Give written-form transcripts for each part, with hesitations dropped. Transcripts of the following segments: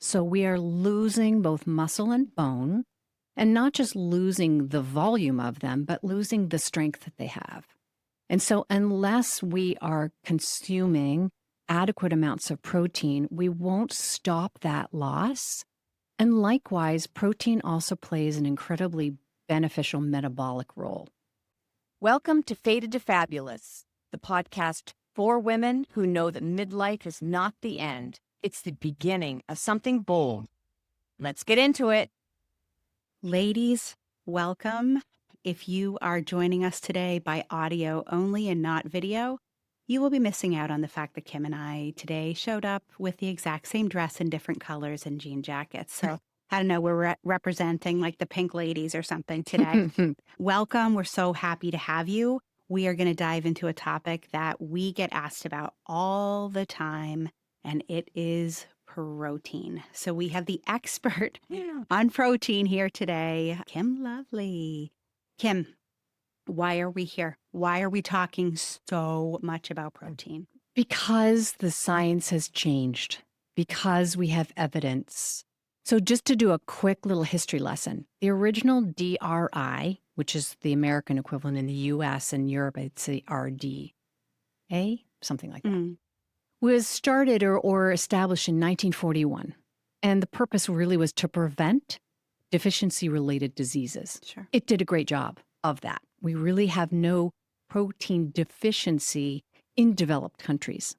So we are losing both muscle and bone, and not just losing the volume of them, but losing the strength that they have. And so unless we are consuming adequate amounts of protein, we won't stop that loss. And likewise, protein also plays an incredibly beneficial metabolic role. Welcome to Fated to Fabulous, the podcast for women who know that midlife is not the end. It's the beginning of something bold. Let's get into it. Ladies, welcome. If you are joining us today by audio only and not video, you will be missing out on the fact that Kim and I today showed up with the exact same dress in different colors and jean jackets. So I don't know, we're representing like the pink ladies or something today. Welcome. We're so happy to have you. We are going to dive into a topic that we get asked about all the time, and it is protein. So we have the expert on protein here today, Kim Lovely. Kim, why are we here? Why are we talking so much about protein? Because the science has changed, because we have evidence. So just to do a quick little history lesson, the original DRI, which is the American equivalent in the US and Europe, it's the RDA, something like that, was started or established in 1941. And the purpose really was to prevent deficiency-related diseases. Sure. It did a great job of that. We really have no protein deficiency in developed countries.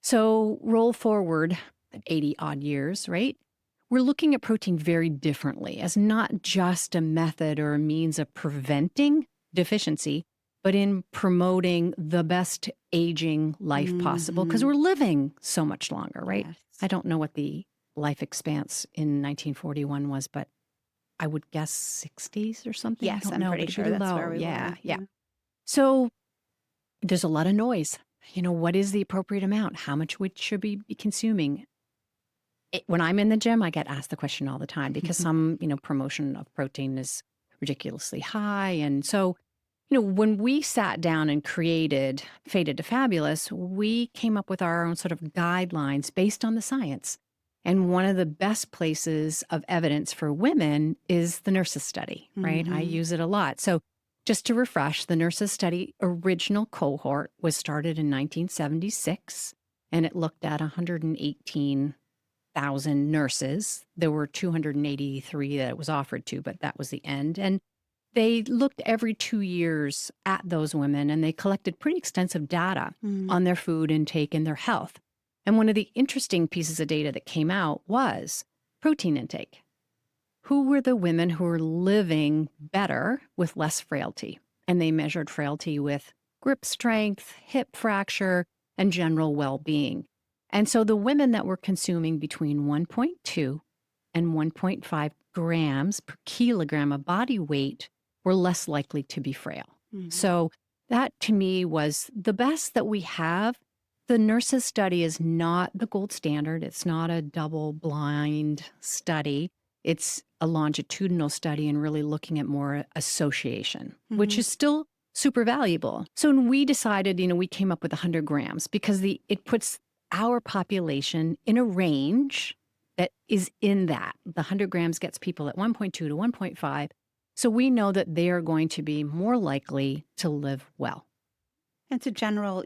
So roll forward 80 odd years, right? We're looking at protein very differently as not just a method or a means of preventing deficiency, but in promoting the best aging life possible because we're living so much longer, right? Yes. I don't know what the life expanse in 1941 was, but I would guess 60s or something. Yes, I don't I'm know, pretty but sure it'd be that's low. where we yeah, were. yeah. So there's a lot of noise. You know, what is the appropriate amount? How much should we be consuming? When I'm in the gym, I get asked the question all the time because some, promotion of protein is ridiculously high. And so, when we sat down and created Fated to Fabulous, we came up with our own sort of guidelines based on the science. And one of the best places of evidence for women is the nurses study, right? I use it a lot. So just to refresh, the nurses study original cohort was started in 1976, and it looked at 118,000 nurses. There were 283 that it was offered to, but that was the end. And they looked every 2 years at those women, and they collected pretty extensive data on their food intake and their health. And one of the interesting pieces of data that came out was protein intake. Who were the women who were living better with less frailty? And they measured frailty with grip strength, hip fracture, and general well-being. And so the women that were consuming between 1.2 and 1.5 grams per kilogram of body weight were less likely to be frail. So that to me was the best that we have. The nurses study is not the gold standard. It's not a double-blind study. It's a longitudinal study and really looking at more association, which is still super valuable. So when we decided, we came up with 100 grams because it puts our population in a range that is in that. The 100 grams gets people at 1.2 to 1.5. So we know that they are going to be more likely to live well. It's a general,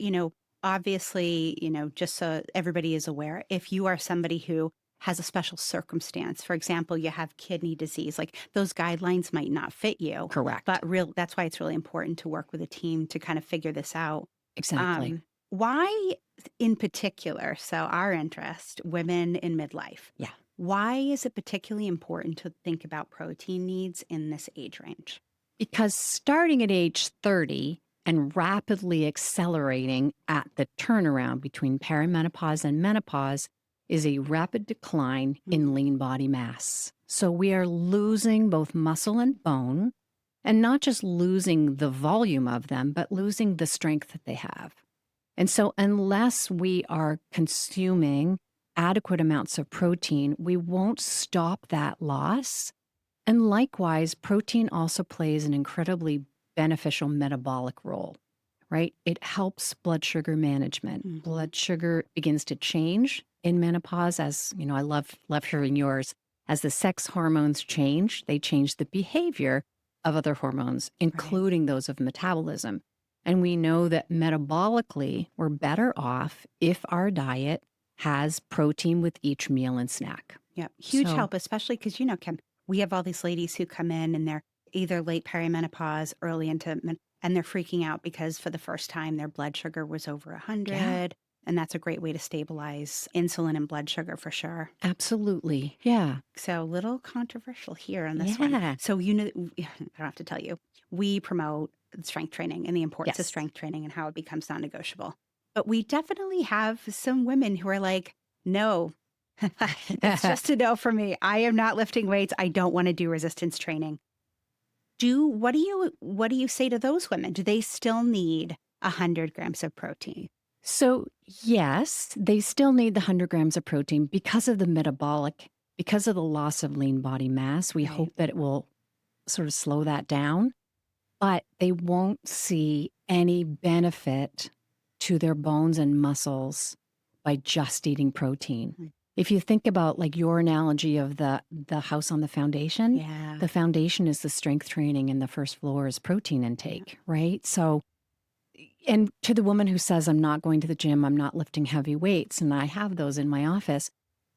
obviously, just so everybody is aware, if you are somebody who has a special circumstance, for example, you have kidney disease, like those guidelines might not fit you. Correct. But that's why it's really important to work with a team to kind of figure this out. Exactly. Why in particular, so our interest, women in midlife. Yeah. Why is it particularly important to think about protein needs in this age range? Because starting at age 30 and rapidly accelerating at the turnaround between perimenopause and menopause is a rapid decline in lean body mass. So we are losing both muscle and bone, and not just losing the volume of them, but losing the strength that they have. And so unless we are consuming adequate amounts of protein, we won't stop that loss. And likewise, protein also plays an incredibly beneficial metabolic role, right? It helps blood sugar management. Blood sugar begins to change in menopause, as you know, I love hearing yours. As the sex hormones change, they change the behavior of other hormones, Right. including those of metabolism. And we know that metabolically, we're better off if our diet has protein with each meal and snack. Yeah. Huge So, help, especially because, Kim, we have all these ladies who come in and they're either late perimenopause, early into, and they're freaking out because for the first time their blood sugar was over yeah, 100. And that's a great way to stabilize insulin and blood sugar for sure. absolutely. Yeah. So, a little controversial here on this one. Yeah. So, I don't have to tell you, we promote strength training and the importance of Yes. strength training and how it becomes non negotiable. But we definitely have some women who are like, no, it's just a no for me. I am not lifting weights. I don't want to do resistance training. What do you say to those women? Do they still need 100 grams of protein? So, yes, they still need the 100 grams of protein because of the metabolic, because of the loss of lean body mass. We Right. hope that it will sort of slow that down, but they won't see any benefit to their bones and muscles by just eating protein. Mm. If you think about like your analogy of the house on Yeah. the foundation is the strength training and the first floor is protein intake, right? So, and to the woman who says, I'm not going to the gym, I'm not lifting heavy weights, and I have those in my office,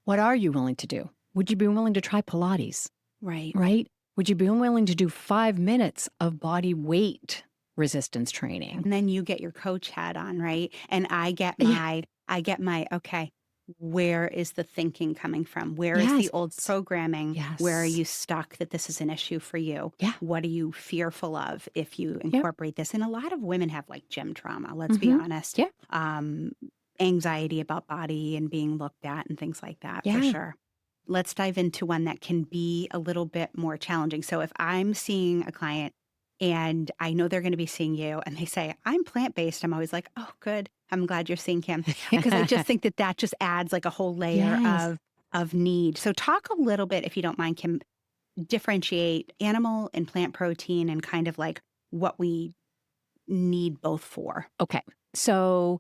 what are you willing to do? Would you be willing to try Pilates, Right. right? Would you be willing to do 5 minutes of body weight resistance training? And then you get your coach hat on, right? And Yeah. okay, where is the thinking coming from? Where is the Yes. old programming? Where are Yes. you stuck that this is an issue for you? Yeah. What are you fearful of if you Yep. incorporate this? And a lot of women have like gym trauma, let's be Mm-hmm. honest. Yeah. Anxiety about body and being looked at and things like that for Yeah. sure. Let's dive into one that can be a little bit more challenging. So if I'm seeing a client and I know they're going to be seeing you and they say, I'm plant-based, I'm always like, oh, good. I'm glad you're seeing Kim because I just think that just adds like a whole layer Yes. of need. So talk a little bit, if you don't mind, Kim, differentiate animal and plant protein and kind of like what we need both for. Okay. So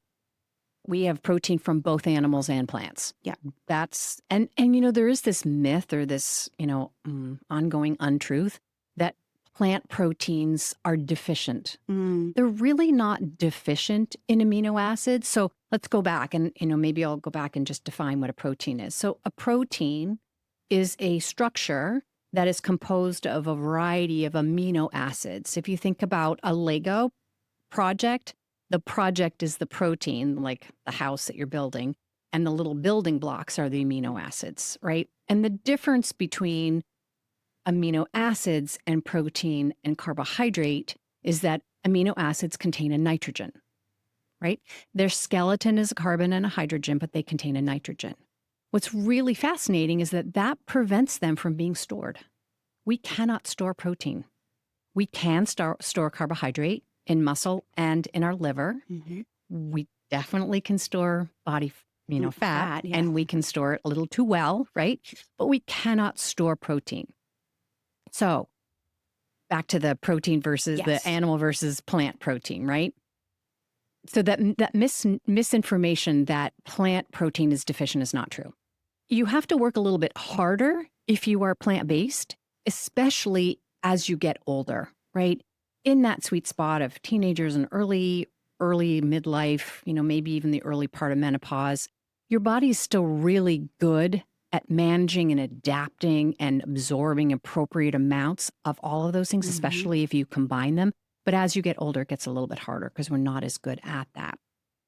we have protein from both animals and plants. Yeah. That's, and there is this myth or this, ongoing untruth that plant proteins are deficient. Mm, They're really not deficient in amino acids. So let's go back and, maybe I'll go back and just define what a protein is. So a protein is a structure that is composed of a variety of amino acids. If you think about a Lego project, the project is the protein, like the house that you're building, and the little building blocks are the amino acids, right? And the difference between amino acids and protein and carbohydrate is that amino acids contain a nitrogen, right? Their skeleton is a carbon and a hydrogen, but they contain a nitrogen. What's really fascinating is that prevents them from being stored. We cannot store protein. We can store carbohydrate in muscle and in our liver. mm-hmm. We definitely can store body, fat, Yeah. and we can store it a little too well, right? But we cannot store protein. So back to the protein versus Yes. the animal versus plant protein, right? So that misinformation that plant protein is deficient is not true. You have to work a little bit harder if you are plant-based, especially as you get older, right? In that sweet spot of teenagers and early midlife, maybe even the early part of menopause, your body is still really good at managing and adapting and absorbing appropriate amounts of all of those things, Mhm. especially if you combine them. But as you get older, it gets a little bit harder because we're not as good at that.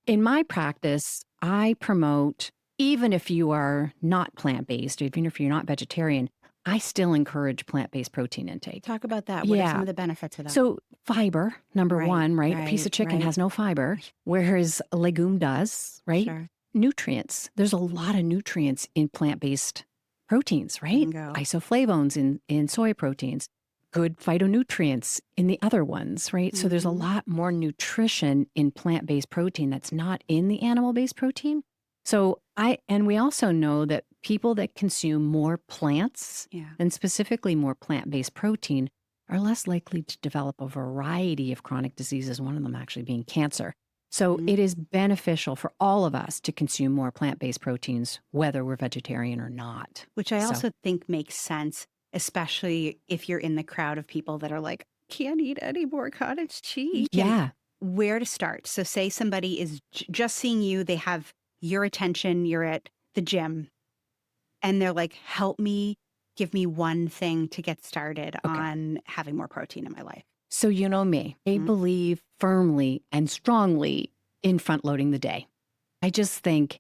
In my practice, I promote, even if you are not plant-based, even if you're not vegetarian, I still encourage plant-based protein intake. Talk about that. What are Yeah. some of the benefits of that? So fiber, number Right, one, right? A piece of chicken right. has no fiber, whereas a legume does, right? Sure. Nutrients. There's a lot of nutrients in plant-based proteins, right? Bingo. Isoflavones in soy proteins, good phytonutrients in the other ones, right? So there's a Mhm. lot more nutrition in plant-based protein that's not in the animal-based protein. So we also know that people that consume more plants Yeah. and specifically more plant-based protein are less likely to develop a variety of chronic diseases, one of them actually being cancer. So it is beneficial for all of us to consume more plant-based proteins, whether we're vegetarian or not. Which I So- also think makes sense, especially if you're in the crowd of people that are like, can't eat any more cottage cheese. Yeah. Where to start? So say somebody is just seeing you, they have your attention, you're at the gym, and they're like, help me, give me one thing to get started Okay. on having more protein in my life. So you know me, I believe firmly and strongly in front loading the day. I just think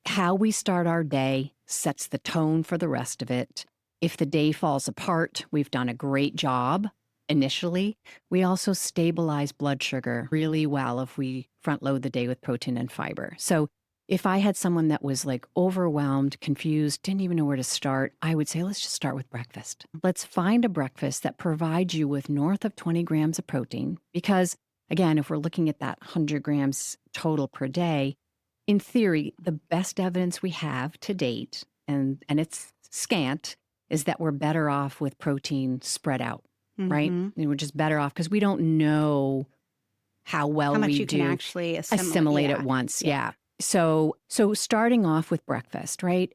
how we start our day sets the tone for the rest of it. If the day falls apart, we've done a great job initially. We also stabilize blood sugar really well if we front load the day with protein and fiber. So if I had someone that was like overwhelmed, confused, didn't even know where to start, I would say, let's just start with breakfast. Let's find a breakfast that provides you with north of 20 grams of protein. Because again, if we're looking at that 100 grams total per day, in theory, the best evidence we have to date, and it's scant, is that we're better off with protein spread out, right? And we're just better off because we don't know how well How much we you do can actually assimilate yeah. at once. Yeah. So starting off with breakfast, right?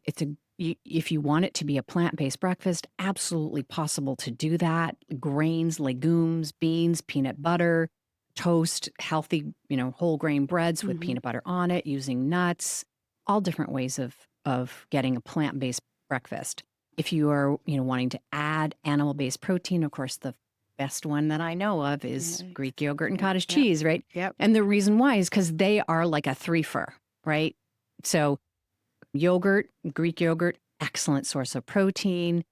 If you want it to be a plant-based breakfast, absolutely possible to do that. Grains, legumes, beans, peanut butter, toast, healthy, whole grain breads with peanut butter on it, using nuts, all different ways of getting a plant-based breakfast. If you are, wanting to add animal-based protein, of course, the best one that I know of is Greek yogurt and cottage cheese, right? Yep. And the reason why is because they are like a three-fer, right? So yogurt, Greek yogurt, excellent source of protein,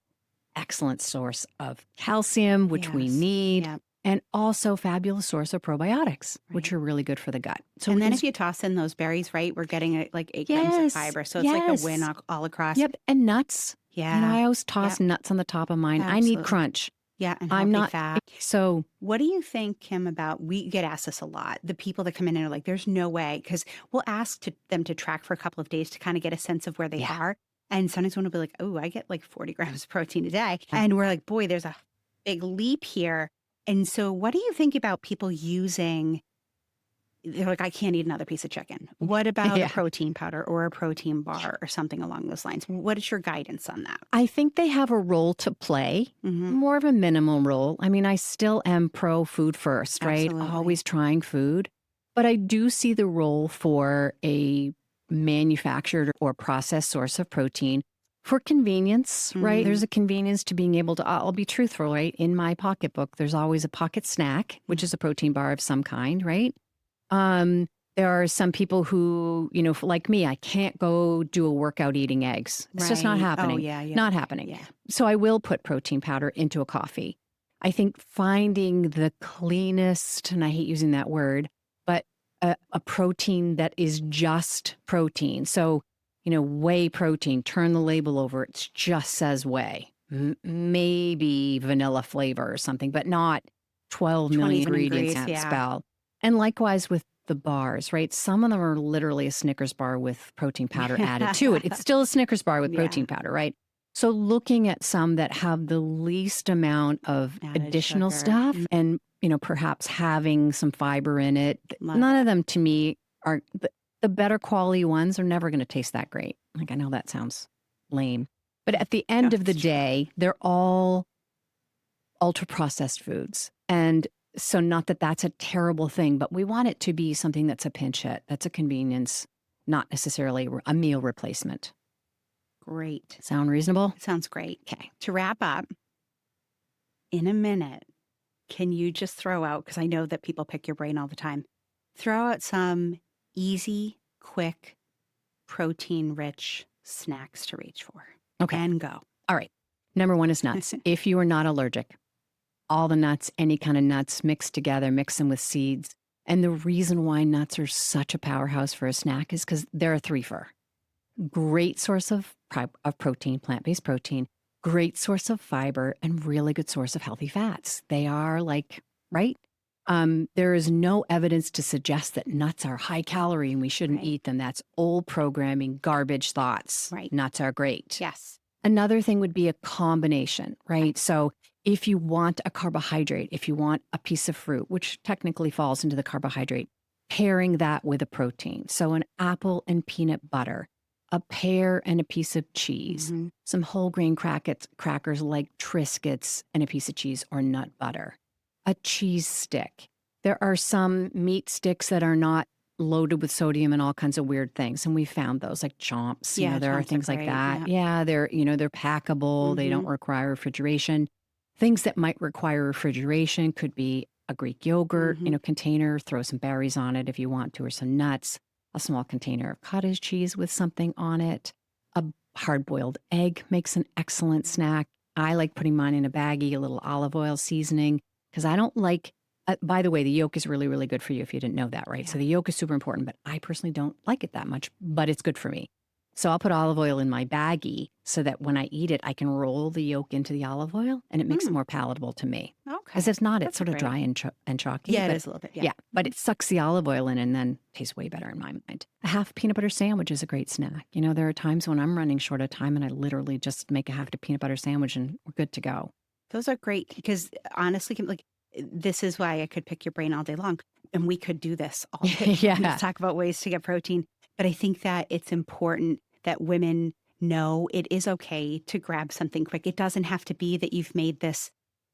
excellent source of calcium, which we need, and also fabulous source of probiotics, which are really good for the gut. So and then if you toss in those berries, right, we're getting like 8 grams of fiber. So it's like a win all across. Yep. And nuts. Yeah. I always toss nuts on the top of mine. I need crunch. Yeah, and I'm healthy not fat. So what do you think, Kim, about, we get asked this a lot, the people that come in and are like, there's no way, because we'll ask them to track for a couple of days to kind of get a sense of where they are. And sometimes one will be like, oh, I get like 40 grams of protein a day. And we're like, boy, there's a big leap here. And so what do you think about people using, they're like, I can't eat another piece of chicken. What about a protein powder or a protein bar or something along those lines? What is your guidance on that? I think they have a role to play, more of a minimum role. I mean, I still am pro food first, right? Absolutely. Always trying food. But I do see the role for a manufactured or processed source of protein for convenience, right? There's a convenience to being able to, I'll be truthful, right? In my pocketbook, there's always a pocket snack, which is a protein bar of some kind, right? There are some people who, like me, I can't go do a workout eating eggs. It's just not happening. Oh, yeah. Not happening. Yeah. So I will put protein powder into a coffee. I think finding the cleanest, and I hate using that word, but a protein that is just protein. So, whey protein, turn the label over. It just says whey. Maybe vanilla flavor or something, but not 12 million ingredients in that spell. And likewise with the bars, right? Some of them are literally a Snickers bar with protein powder added to it. It's still a Snickers bar with protein powder, right? So looking at some that have the least amount of added additional sugar. stuff and, perhaps having some fiber in it. None of them to me are, the better quality ones are never going to taste that great. Like, I know that sounds lame, but at the end of the day, they're all ultra processed foods. And so not that that's a terrible thing, but we want it to be something that's a pinch hit, that's a convenience, not necessarily a meal replacement. Great. Sound reasonable? Sounds great. Okay. To wrap up, in a minute, can you just throw out, because I know that people pick your brain all the time, throw out some easy, quick, protein-rich snacks to reach for. Okay. And go. All right. Number one is nuts. If you are not allergic, all the nuts, any kind of nuts mixed together, mix them with seeds. And the reason why nuts are such a powerhouse for a snack is because they're a three-fer. Great source of protein, plant-based protein, great source of fiber, and really good source of healthy fats. They are like, right? There is no evidence to suggest that nuts are high calorie and we shouldn't eat them. That's old programming, garbage thoughts. Right. Nuts are great. Yes. Another thing would be a combination, right? So if you want a carbohydrate, if you want a piece of fruit, which technically falls into the carbohydrate pairing that with a protein. So an apple and peanut butter, a pear and a piece of cheese, some whole grain crackers like Triscuits and a piece of cheese or nut butter, a cheese stick. There are some meat sticks that are not loaded with sodium and all kinds of weird things. And we found those like chomps, Yeah, there are chomps are things like great, that. yeah. Yeah, they're packable. They don't require refrigeration. Things that might require refrigeration could be a Greek yogurt, container, throw some berries on it if you want to, or some nuts, a small container of cottage cheese with something on it. A hard-boiled egg makes an excellent snack. I like putting mine in a baggie, a little olive oil seasoning, because I don't like, by the way, the yolk is really, really good for you if you didn't know that, right? Yeah. So the yolk is super important, but I personally don't like it that much, but it's good for me. So I'll put olive oil in my baggie so that when I eat it, I can roll the yolk into the olive oil and it makes it more palatable to me. Okay. Because it's not, it's That's sort of great. dry and chalky. Yeah, it but is a little bit. Yeah. but it sucks the olive oil in and then tastes way better in my mind. A half peanut butter sandwich is a great snack. There are times when I'm running short of time and I literally just make a half a peanut butter sandwich and we're good to go. Those are great because honestly, like, this is why I could pick your brain all day long. And we could do this all day. Yeah. Talk about ways to get protein. But I think that it's important that women know it is okay to grab something quick. It doesn't have to be that you've made this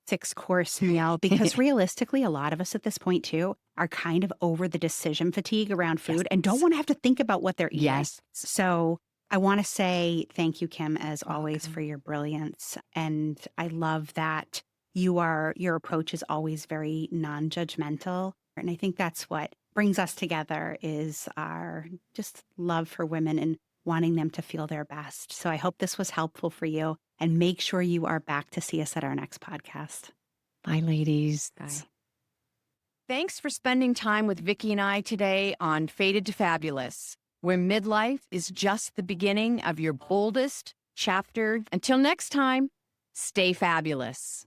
6-course meal because realistically, a lot of us at this point too are kind of over the decision fatigue around food and don't want to have to think about what they're eating. Yes. So I want to say thank you, Kim, as always, for your brilliance. And I love that your approach is always very non-judgmental. And I think that's what brings us together is our just love for women and wanting them to feel their best. So I hope this was helpful for you and make sure you are back to see us at our next podcast. Bye, ladies. Bye. Thanks for spending time with Vicki and I today on Fated to Fabulous, where midlife is just the beginning of your boldest chapter. Until next time, stay fabulous.